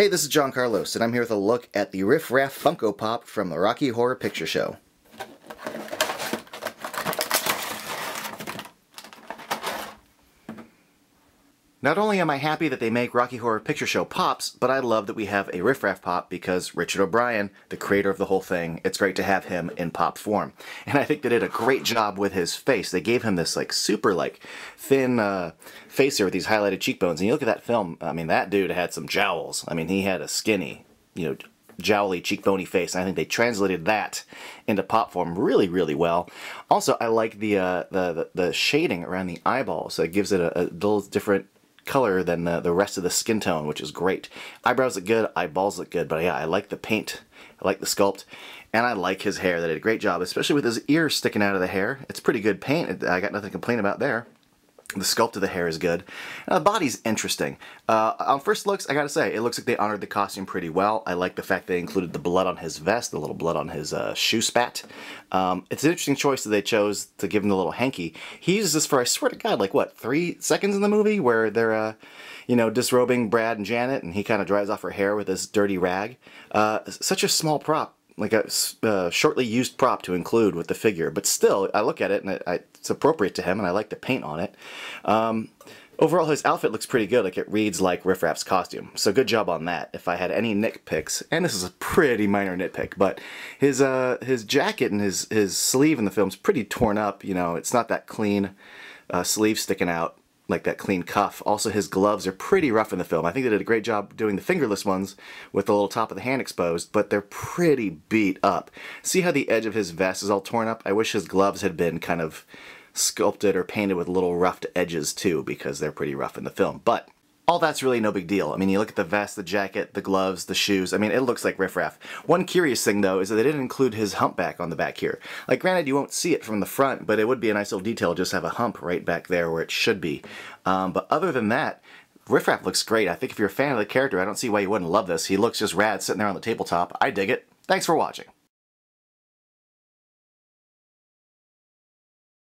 Hey, this is John Carlos, and I'm here with a look at the RIFF RAFF Funko Pop from the Rocky Horror Picture Show. Not only am I happy that they make Rocky Horror Picture Show pops, but I love that we have a RIFF RAFF pop because Richard O'Brien, the creator of the whole thing, it's great to have him in pop form. And I think they did a great job with his face. They gave him this super thin face here with these highlighted cheekbones. And you look at that film, I mean, that dude had some jowls. I mean, he had a skinny, jowly, cheekbony face, and I think they translated that into pop form really, really well. Also, I like the shading around the eyeballs. So it gives it a little different color than the rest of the skin tone, which is great. Eyebrows look good, eyeballs look good, but yeah, I like the paint, I like the sculpt, and I like his hair. They did a great job, especially with his ears sticking out of the hair. It's pretty good paint. I got nothing to complain about there. The sculpt of the hair is good. The body's interesting. On first looks, I gotta say, it looks like they honored the costume pretty well. I like the fact they included the blood on his vest, the little blood on his shoe spat. It's an interesting choice that they chose to give him the little hanky. He uses this for, I swear to God, like what, 3 seconds in the movie where they're, disrobing Brad and Janet, and he kind of dries off her hair with this dirty rag. Such a small prop. Like a shortly used prop to include with the figure, but still, I look at it and it's appropriate to him, and I like the paint on it. Overall, his outfit looks pretty good. Like, it reads like Riff Raff's costume, so good job on that. If I had any nitpicks, and this is a pretty minor nitpick, but his jacket and his sleeve in the film's pretty torn up. It's not that clean sleeve sticking out, like that clean cuff. Also, his gloves are pretty rough in the film. I think they did a great job doing the fingerless ones with the little top of the hand exposed, but they're pretty beat up. See how the edge of his vest is all torn up? I wish his gloves had been kind of sculpted or painted with little roughed edges too, because they're pretty rough in the film. But all that's really no big deal. I mean, you look at the vest, the jacket, the gloves, the shoes. I mean, it looks like Riff Raff. One curious thing, though, is that they didn't include his humpback on the back here. Like, granted, you won't see it from the front, but it would be a nice little detail to just have a hump right back there where it should be. But other than that, Riff Raff looks great. I think if you're a fan of the character, I don't see why you wouldn't love this. He looks just rad sitting there on the tabletop. I dig it. Thanks for watching.